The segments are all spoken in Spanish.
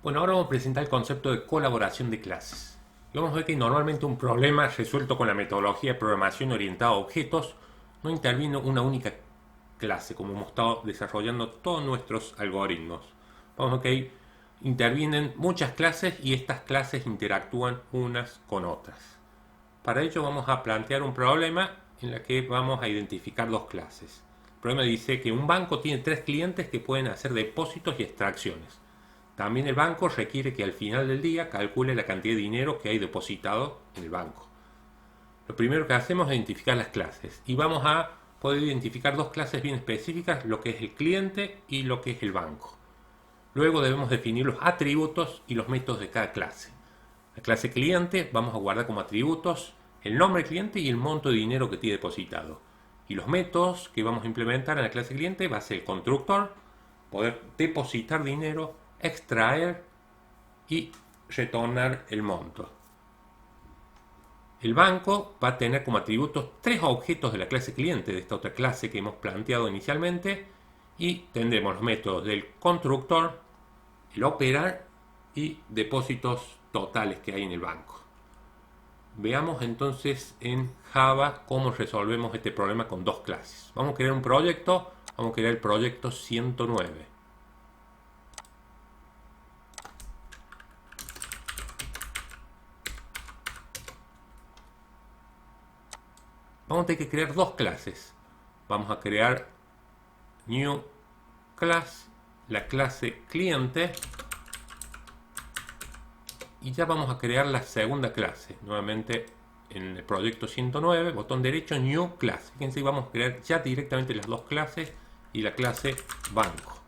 Bueno, ahora vamos a presentar el concepto de colaboración de clases. Y vamos a ver que normalmente un problema resuelto con la metodología de programación orientada a objetos no interviene una única clase, como hemos estado desarrollando todos nuestros algoritmos. Vamos a ver que intervienen muchas clases y estas clases interactúan unas con otras. Para ello vamos a plantear un problema en el que vamos a identificar dos clases. El problema dice que un banco tiene tres clientes que pueden hacer depósitos y extracciones. También el banco requiere que al final del día calcule la cantidad de dinero que hay depositado en el banco. Lo primero que hacemos es identificar las clases y vamos a poder identificar dos clases bien específicas, lo que es el cliente y lo que es el banco. Luego debemos definir los atributos y los métodos de cada clase. La clase cliente vamos a guardar como atributos el nombre del cliente y el monto de dinero que tiene depositado. Y los métodos que vamos a implementar en la clase cliente va a ser el constructor, poder depositar dinero, extraer y retornar el monto. El banco va a tener como atributos tres objetos de la clase cliente de esta otra clase que hemos planteado inicialmente y tendremos los métodos del constructor, el operar y depósitos totales que hay en el banco. Veamos entonces en Java cómo resolvemos este problema con dos clases. Vamos a crear un proyecto, vamos a crear el proyecto 109. Vamos a tener que crear dos clases. Vamos a crear new class, la clase cliente, y ya vamos a crear la segunda clase. Nuevamente en el proyecto 109, botón derecho, new class. Fíjense, vamos a crear ya directamente las dos clases y la clase banco.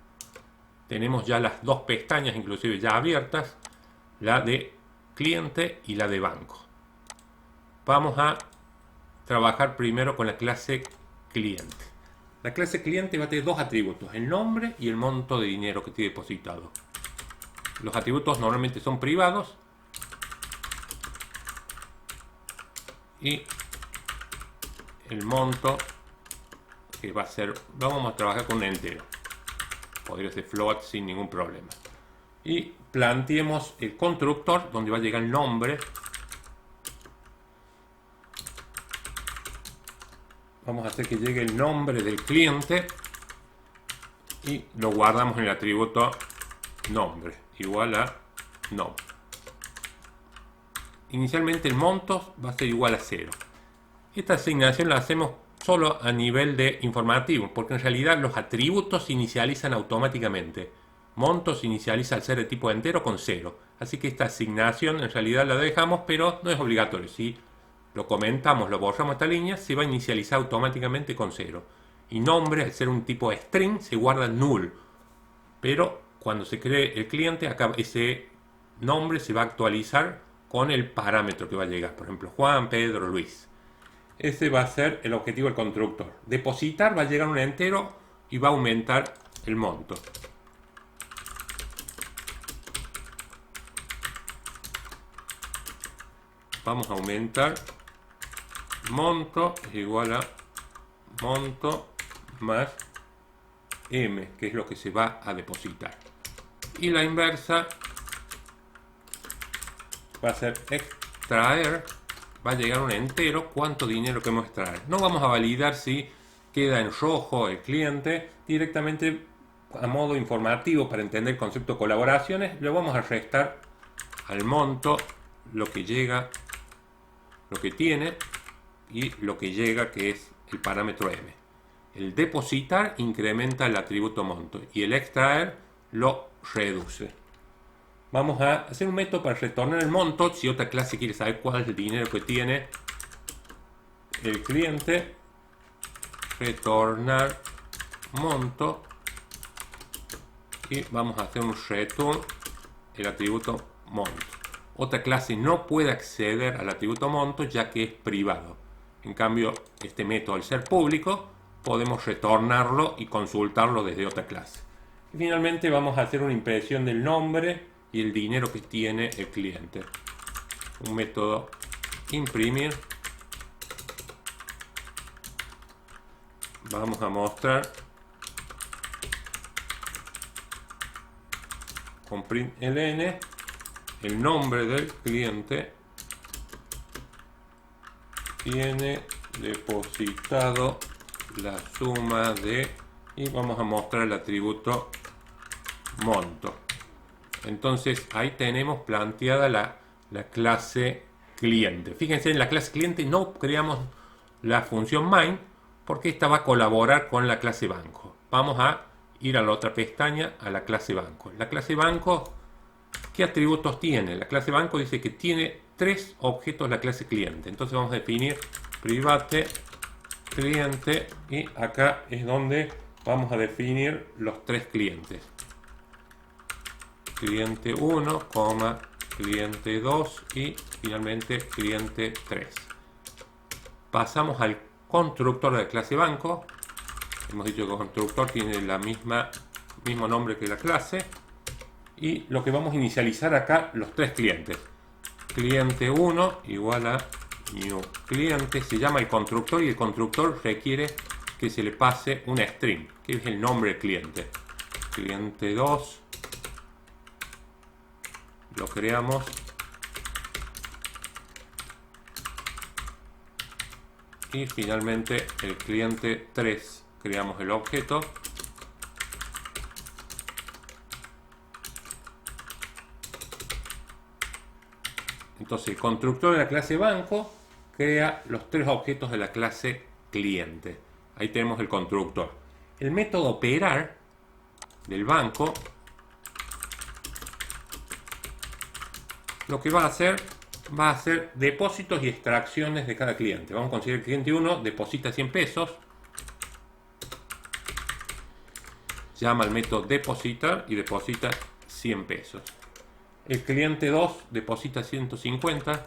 Tenemos ya las dos pestañas inclusive ya abiertas, la de cliente y la de banco. Vamos a trabajar primero con la clase cliente. La clase cliente va a tener dos atributos, el nombre y el monto de dinero que tiene depositado. Los atributos normalmente son privados y el monto que va a ser, vamos a trabajar con un entero, podría ser float sin ningún problema. Y planteemos el constructor donde va a llegar el nombre. Vamos a hacer que llegue el nombre del cliente y lo guardamos en el atributo nombre, igual a nombre. Inicialmente el monto va a ser igual a 0. Esta asignación la hacemos solo a nivel de informativo, porque en realidad los atributos se inicializan automáticamente. Monto se inicializa al ser de tipo entero con 0. Así que esta asignación en realidad la dejamos, pero no es obligatorio. Si lo comentamos, lo borramos esta línea, se va a inicializar automáticamente con 0. Y nombre, al ser un tipo string, se guarda null. Pero cuando se cree el cliente, acá ese nombre se va a actualizar con el parámetro que va a llegar. Por ejemplo, Juan, Pedro, Luis. Ese va a ser el objetivo del constructor. Depositar va a llegar un entero y va a aumentar el monto. Vamos a aumentar monto es igual a monto más m, que es lo que se va a depositar. Y la inversa va a ser extraer, va a llegar un entero cuánto dinero queremos extraer. No vamos a validar si queda en rojo el cliente, directamente a modo informativo para entender el concepto de colaboraciones, lo vamos a restar al monto lo que llega, lo que tiene y lo que llega, que es el parámetro m. El depositar incrementa el atributo monto y el extraer lo reduce. Vamos a hacer un método para retornar el monto. Si otra clase quiere saber cuál es el dinero que tiene el cliente, retornar monto, y vamos a hacer un return el atributo monto. Otra clase no puede acceder al atributo monto ya que es privado. En cambio, este método, al ser público, podemos retornarlo y consultarlo desde otra clase. Y finalmente vamos a hacer una impresión del nombre y el dinero que tiene el cliente. Un método imprimir. Vamos a mostrar con println el nombre del cliente tiene depositado la suma de, y vamos a mostrar el atributo monto. Entonces ahí tenemos planteada la clase cliente. Fíjense, en la clase cliente no creamos la función main porque esta va a colaborar con la clase banco. Vamos a ir a la otra pestaña, a la clase banco. La clase banco, ¿qué atributos tiene? La clase banco dice que tiene 3 objetos la clase cliente. Entonces vamos a definir private cliente y acá es donde vamos a definir los 3 clientes. Cliente 1, cliente 2 y finalmente cliente 3. Pasamos al constructor de la clase banco. Hemos dicho que el constructor tiene el mismo nombre que la clase. Y lo que vamos a inicializar acá, los 3 clientes. Cliente 1 igual a new cliente, se llama el constructor y el constructor requiere que se le pase un string, que es el nombre del cliente. Cliente 2. Lo creamos y finalmente el cliente 3 creamos el objeto entonces el constructor de la clase banco crea los 3 objetos de la clase cliente. Ahí tenemos el constructor. El método operar del banco lo que va a hacer depósitos y extracciones de cada cliente. Vamos a considerar el cliente 1 deposita 100 pesos. Llama al método depositar y deposita 100 pesos. El cliente 2 deposita 150.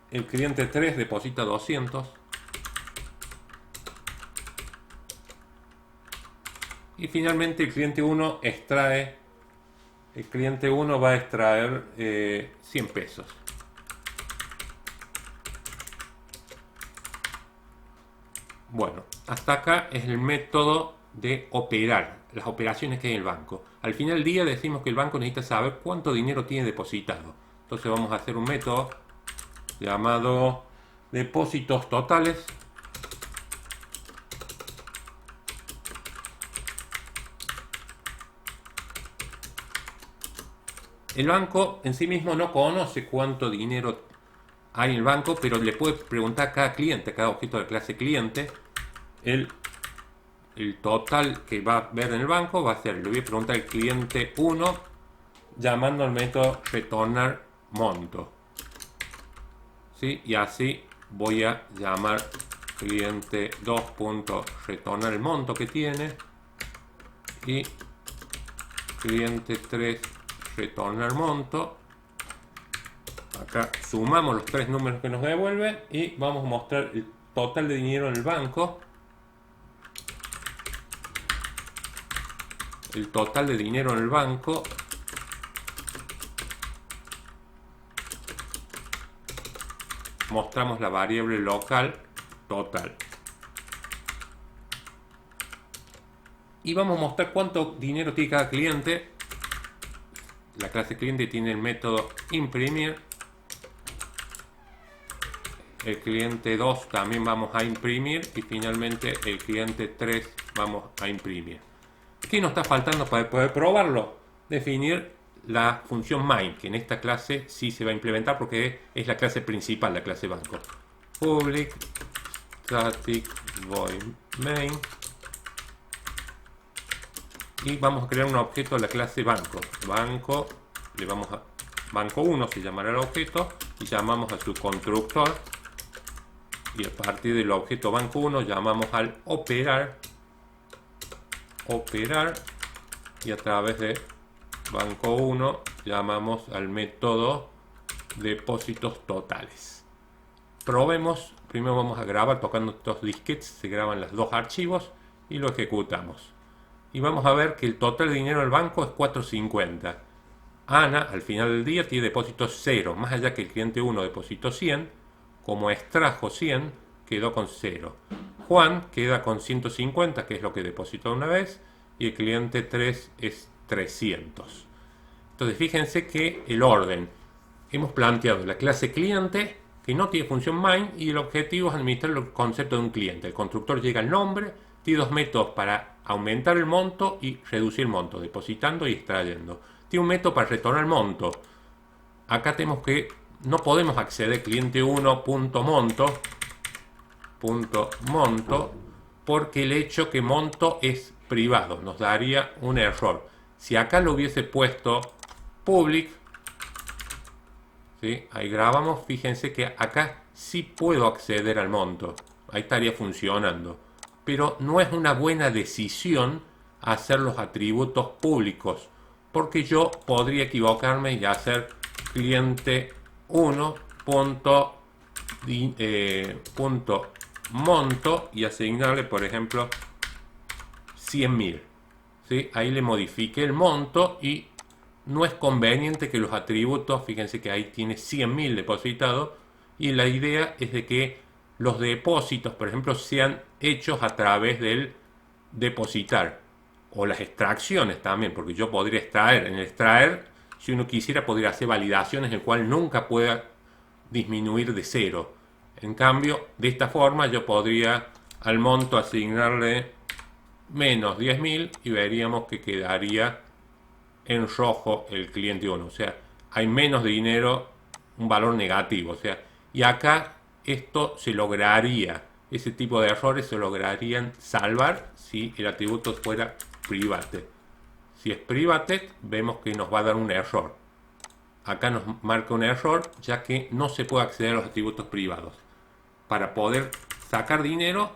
El cliente 3 deposita 200. Y finalmente el cliente 1 extrae, el cliente 1 va a extraer 100 pesos. Bueno, hasta acá es el método de operar, las operaciones que hay en el banco. Al final del día decimos que el banco necesita saber cuánto dinero tiene depositado. Entonces vamos a hacer un método llamado depósitos totales. El banco en sí mismo no conoce cuánto dinero hay en el banco, pero le puede preguntar a cada cliente, a cada objeto de clase cliente, el total que va a ver en el banco va a ser, le voy a preguntar al cliente 1 llamando al método retornar monto. ¿Sí? Y así voy a llamar cliente 2. Retornar el monto que tiene y cliente 3 retornar monto. Acá sumamos los 3 números que nos devuelve y vamos a mostrar el total de dinero en el banco. El total de dinero en el banco mostramos la variable local total y vamos a mostrar cuánto dinero tiene cada cliente. La clase cliente tiene el método imprimir. El cliente 2 también vamos a imprimir y finalmente el cliente 3 vamos a imprimir. ¿Qué nos está faltando para poder probarlo? Definir la función main, que en esta clase sí se va a implementar porque es la clase principal, la clase banco. Public static void main y vamos a crear un objeto de la clase banco. Banco 1 se llamará el objeto y llamamos a su constructor y a partir del objeto banco 1 llamamos al operar y a través de banco 1 llamamos al método depósitos totales. Probemos, primero vamos a grabar tocando estos disquetes, se graban los 2 archivos y lo ejecutamos. Y vamos a ver que el total de dinero del banco es 450. Ana, al final del día, tiene depósitos 0, más allá que el cliente 1 depositó 100, como extrajo 100, quedó con 0. Juan queda con 150, que es lo que depositó una vez, y el cliente 3 es 300. Entonces fíjense que el orden, hemos planteado la clase cliente, que no tiene función main, y el objetivo es administrar el concepto de un cliente. El constructor llega al nombre, tiene dos métodos para aumentar el monto y reducir el monto, depositando y extrayendo. Tiene un método para retornar el monto. Acá tenemos que no podemos acceder cliente 1.monto porque el hecho que monto es privado nos daría un error. Si acá lo hubiese puesto public, ¿sí? Ahí grabamos, fíjense que acá sí puedo acceder al monto, ahí estaría funcionando, pero no es una buena decisión hacer los atributos públicos, porque yo podría equivocarme y hacer cliente 1.monto y asignarle, por ejemplo, 100.000. ¿Sí? Ahí le modifique el monto y no es conveniente que los atributos, fíjense que ahí tiene 100.000 depositados, y la idea es de que los depósitos, por ejemplo, sean hechos a través del depositar, o las extracciones también, porque yo podría extraer. En el extraer, si uno quisiera, podría hacer validaciones en el cual nunca pueda disminuir de cero. En cambio, de esta forma yo podría al monto asignarle menos 10.000 y veríamos que quedaría en rojo el cliente 1. O sea, hay menos dinero, un valor negativo. O sea, y acá esto se lograría, ese tipo de errores se lograrían salvar si el atributo fuera private. Si es private, vemos que nos va a dar un error. Acá nos marca un error, ya que no se puede acceder a los atributos privados. Para poder sacar dinero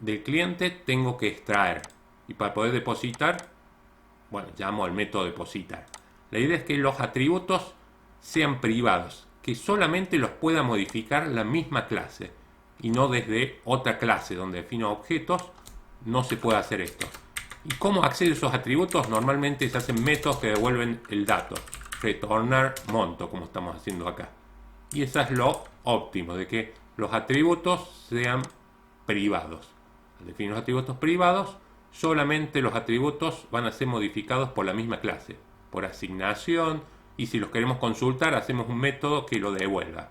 del cliente tengo que extraer. Y para poder depositar, bueno, llamo al método depositar. La idea es que los atributos sean privados, que solamente los pueda modificar la misma clase y no desde otra clase donde defino objetos. No se puede hacer esto. ¿Y cómo acceder a esos atributos? Normalmente se hacen métodos que devuelven el dato. Retornar monto, como estamos haciendo acá. Y eso es lo óptimo, de que los atributos sean privados. Al definir los atributos privados, solamente los atributos van a ser modificados por la misma clase, por asignación, y si los queremos consultar, hacemos un método que lo devuelva.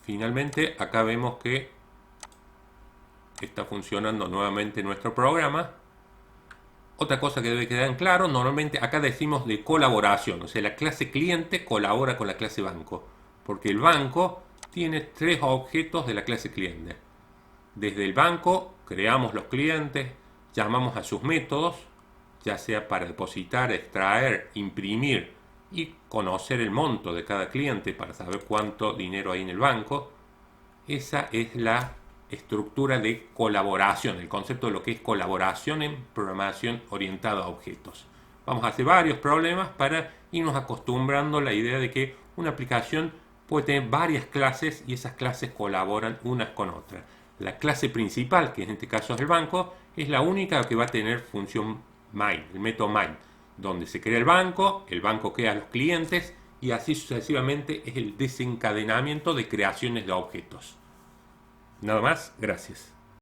Finalmente, acá vemos que está funcionando nuevamente nuestro programa. Otra cosa que debe quedar en claro, normalmente acá decimos de colaboración, o sea, la clase cliente colabora con la clase banco, porque el banco tiene tres objetos de la clase cliente. Desde el banco creamos los clientes, llamamos a sus métodos, ya sea para depositar, extraer, imprimir y conocer el monto de cada cliente para saber cuánto dinero hay en el banco. Esa es la estructura de colaboración, el concepto de lo que es colaboración en programación orientada a objetos. Vamos a hacer varios problemas para irnos acostumbrando a la idea de que una aplicación puede tener varias clases y esas clases colaboran unas con otras. La clase principal, que en este caso es el banco, es la única que va a tener función main, el método main, donde se crea el banco crea los clientes y así sucesivamente es el desencadenamiento de creaciones de objetos. Nada más, gracias.